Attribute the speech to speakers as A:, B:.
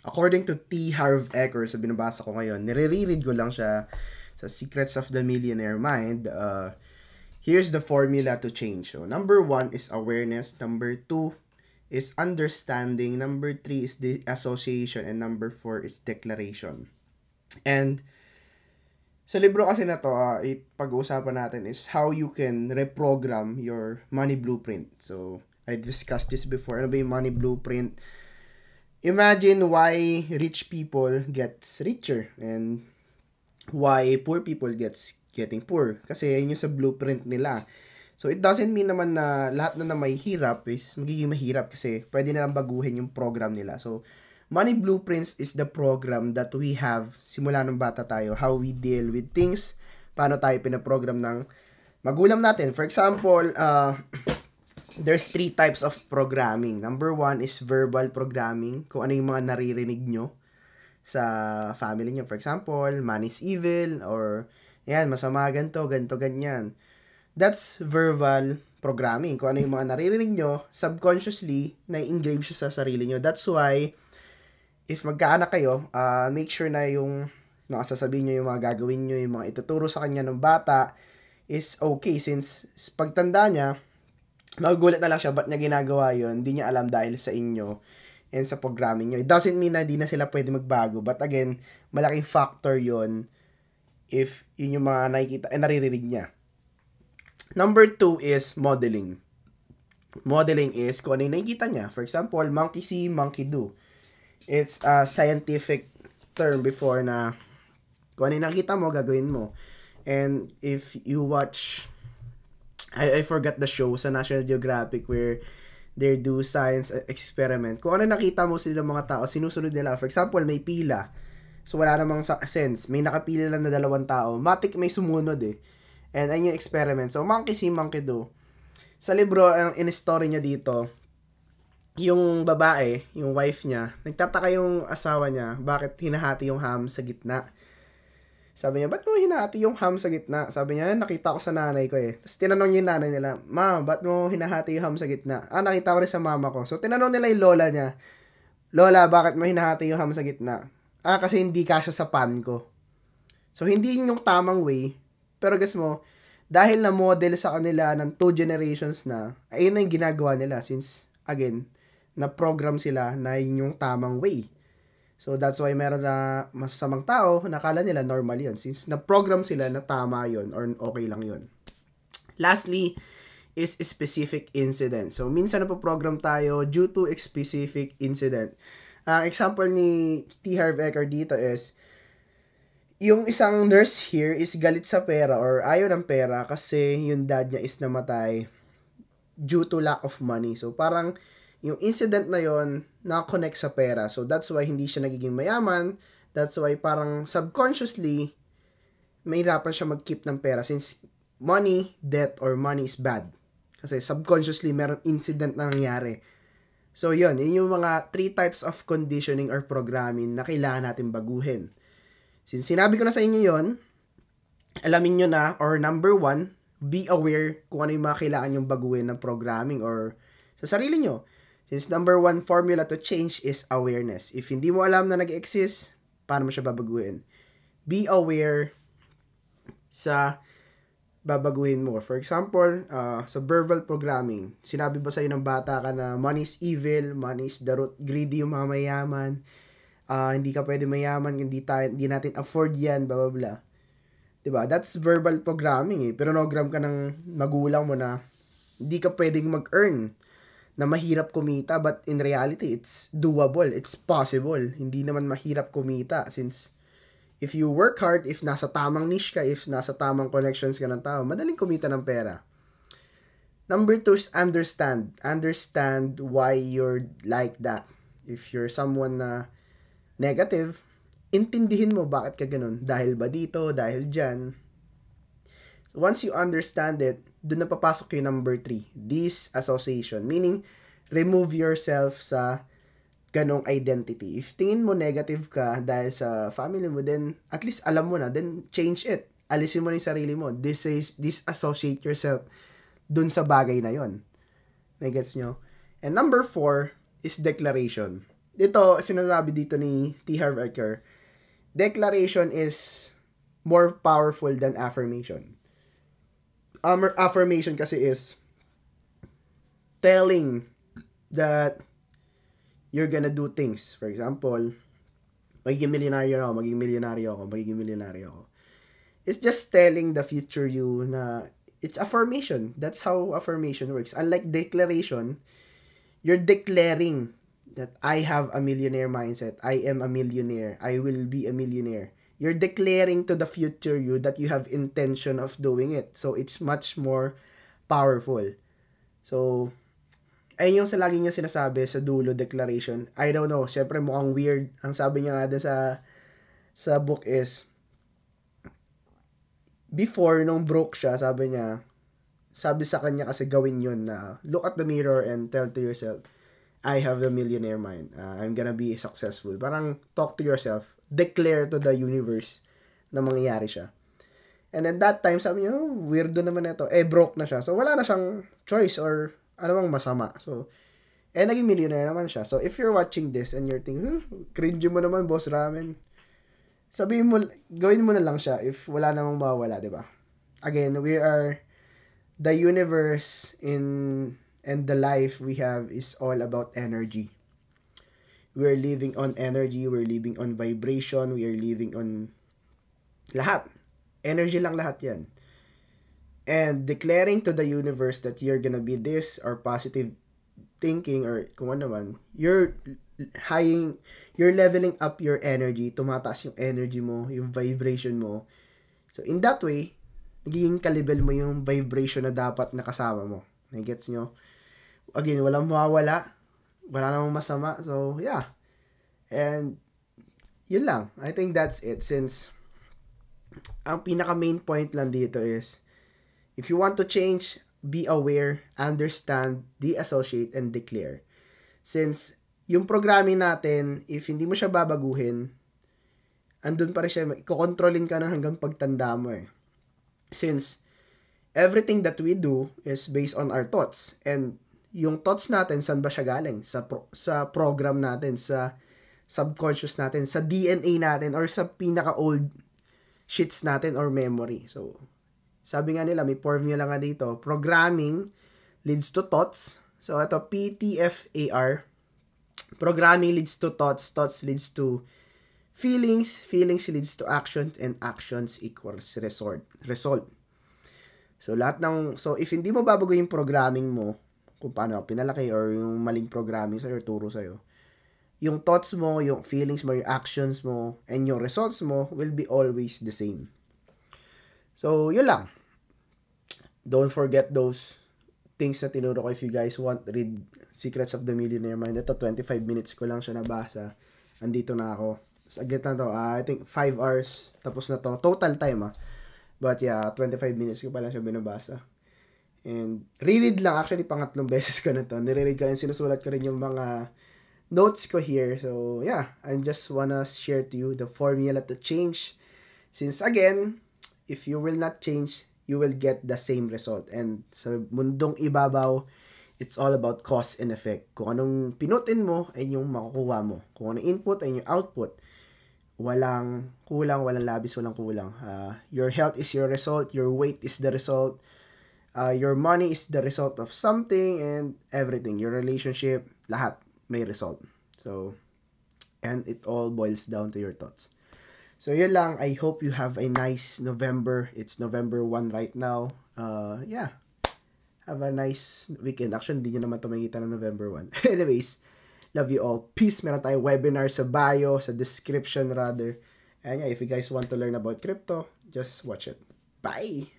A: According to T. Harv Eker, sa binabasa ko ngayon, nire-read ko lang siya sa Secrets of the Millionaire Mind. Here's the formula to change. So, number 1 is awareness. Number 2 is understanding. Number 3 is the association. And number 4 is declaration. And sa libro kasi na to, pag-uusapan natin is how you can reprogram your money blueprint. So, I discussed this before. Ano ba yung money blueprint? Imagine why rich people gets richer and why poor people getting poor. Kasi yun yung sa blueprint nila. So, it doesn't mean naman na lahat na may hirap is magiging mahirap kasi pwede na lang baguhin yung program nila. So, Money Blueprints is the program that we have simula nung bata tayo. How we deal with things, paano tayo pinaprogram ng magulang natin. For example, there's 3 types of programming. Number 1 is verbal programming. Kung ano yung mga naririnig nyo sa family nyo. For example, man is evil or yan, masama ganito, ganyan. That's verbal programming. Kung ano yung mga naririnig nyo, subconsciously, na-engrave siya sa sarili nyo. That's why, if magkaanak kayo, make sure na yung nakasasabihin nyo, yung mga gagawin nyo, yung mga ituturo sa kanya ng bata is okay. Since pagtanda niya, magugulat na lang siya, ba't niya ginagawa yun? Hindi niya alam dahil sa inyo and sa programming nyo. It doesn't mean na di na sila pwede magbago. But again, malaking factor yon if yun yung mga nakikita, naririnig niya. Number 2 is modeling. Modeling is kung ano yung nakikita niya. For example, monkey see, monkey do. It's a scientific term before na kung ano yung nakita mo, gagawin mo. And if you watch, I forgot the show sa National Geographic where they do science experiment. Kung ano nakita mo sila mga tao, sinusunod nila. For example, may pila. So, wala namang sense. May nakapila lang na 2 tao. Matik may sumunod eh. And ayun yung experiment. So, monkey see, monkey do. Sa libro, ang in-story niya dito, yung babae, yung wife niya, nagtataka yung asawa niya, bakit hinahati yung ham sa gitna. Sabi niya, ba't mo hinahati yung ham sa gitna? Sabi niya, nakita ko sa nanay ko eh. Tapos tinanong niya yung nanay nila, Ma, ba't mo hinahati yung ham sa gitna? Nakita ko rin sa mama ko. So, tinanong nila yung lola niya, Lola, bakit mo hinahati yung ham sa gitna? Kasi hindi kasya sa pan ko. So, hindi yun yung tamang way. Pero guess mo, dahil na model sa kanila ng 2 generations na, ayun na yung ginagawa nila. Since, again, na-program sila na yun yung tamang way. So, that's why meron na masasamang tao, nakala nila normal yun. Since na-program sila na tama yun or okay lang yun. Lastly, is specific incident. So, minsan napoprogram tayo due to a specific incident. Example ni T. Harv Eker dito is, yung isang nurse here is galit sa pera or ayaw ng pera kasi yung dad niya is namatay due to lack of money. So, parang yung incident na yon na-connect sa pera. So, that's why hindi siya nagiging mayaman. That's why parang subconsciously, mahirapan siya mag-keep ng pera since money, debt, or money is bad. Kasi subconsciously, meron incident na nangyari. So, yun yung mga 3 types of conditioning or programming na kailangan natin baguhin. Since sinabi ko na sa inyo yon, alamin nyo na, or number 1, be aware kung ano yung mga kailangan yung baguhin ng programming or sa sarili nyo. Since number 1 formula to change is awareness. If hindi mo alam na nag-exist, paano mo siya babaguhin? Be aware sa babaguhin mo. For example, sa verbal programming, sinabi ba sa'yo ng bata ka na money is evil, money is the root, greedy yung mga mayaman, hindi ka pwede mayaman, hindi natin afford yan, blah, blah, blah. Diba? That's verbal programming eh. Pero program ka ng magulang mo na hindi ka pwedeng mag-earn, na mahirap kumita, but in reality, it's doable, it's possible. Hindi naman mahirap kumita since if you work hard, if nasa tamang niche ka, if nasa tamang connections ka ng tao, madaling kumita ng pera. Number 2 is understand. Understand why you're like that. If you're someone na negative, intindihin mo bakit ka ganun. Dahil ba dito, dahil dyan. So once you understand it, doon na papasok yung number 3, disassociation. Meaning, remove yourself sa ganong identity. If tingin mo negative ka dahil sa family mo, then at least alam mo na, then change it. Alisin mo na yung sarili mo. Disassociate yourself dun sa bagay na yon. May gets nyo? And number 4 is declaration. Dito, sinasabi dito ni T. Harv Eker, declaration is more powerful than affirmation. Affirmation kasi is telling that you're gonna do things. For example, magiging milyonaryo ako, magiging milyonaryo ako, magiging milyonaryo ako. It's just telling the future you na it's affirmation. That's how affirmation works. Unlike declaration, you're declaring that I have a millionaire mindset. I am a millionaire. I will be a millionaire. You're declaring to the future you that you have intention of doing it. So, it's much more powerful. So, ayun yung sa lagi niya sinasabi sa dulo declaration. I don't know. Siyempre, mukhang weird. Ang sabi niya nga doon sa book is, before, nung broke siya, sabi sa kanya kasi gawin yun na look at the mirror and tell to yourself, I have a millionaire mind. I'm gonna be successful. Parang talk to yourself. Declare to the universe na mangyayari siya. And then that time, sabi niya, weirdo naman ito. Broke na siya. So, wala na siyang choice or ano bang masama. So, naging millionaire naman siya. So, if you're watching this and you're thinking, cringe mo naman, Boss Ramen. Sabihin mo, gawin mo na lang siya if wala namang mawawala, di ba? Again, we are, the universe and the life we have is all about energy. We're living on energy, we're living on vibration, we are living on lahat. Energy lang lahat yan. And declaring to the universe that you're gonna be this or positive thinking or kung ano man, you're leveling up your energy, tumataas yung energy mo, yung vibration mo. So, in that way, nagiging kalibel mo yung vibration na dapat nakasama mo. Nagets nyo? Again, walang mawawala. Wala namang masama. So, yeah. And, yun lang. I think that's it. Since, ang pinaka main point lang dito is, if you want to change, be aware, understand, de-associate, and declare. Since, yung programming natin, if hindi mo siya babaguhin, andun pa rin siya, ikokontrolin ka na hanggang pagtanda mo eh. Since, everything that we do is based on our thoughts. And, yung thoughts natin, saan ba siya galing? Sa program natin, sa subconscious natin, sa DNA natin, or sa pinaka-old sheets natin or memory. So, sabi nga nila, may formula nga dito, programming leads to thoughts. So, ito, PTFAR. Programming leads to thoughts, thoughts leads to feelings, feelings leads to actions, and actions equals result. So, if hindi mo babago yung programming mo, kung paano pinalaki or yung maling programming sa'yo or turo sa'yo, yung thoughts mo, yung feelings mo, yung actions mo, and yung results mo will be always the same. So, yun lang. Don't forget those things na tinuro ko. If you guys want, read Secrets of the Millionaire Mind. Ito, 25 minutes ko lang siya nabasa. Andito na ako. Saglit na to. I think 5 hours. Tapos na to. Total time But yeah, 25 minutes ko pa lang siya binabasa. And reread lang. Actually, pangatlong beses ko na to. Nireread ko rin. Sinusulat ko rin yung mga notes ko here. So yeah, I just wanna share to you the formula to change. Since again, if you will not change, you will get the same result. And sa mundong ibabaw, it's all about cause and effect. Kung anong pinutin mo, ay yung makukuha mo. Kung anong input, ay yung output. Walang kulang, walang labis, walang kulang. Your health is your result. Your weight is the result. Your money is the result of something and everything. Your relationship, lahat may result. So, and it all boils down to your thoughts. So, yun lang. I hope you have a nice November. It's November 1 right now. Yeah. Have a nice weekend. Actually, hindi nyo naman ito makikita ng November 1. Anyways, love you all. Peace. Meron tayong webinar sa bio, sa description rather. And yeah, if you guys want to learn about crypto, just watch it. Bye!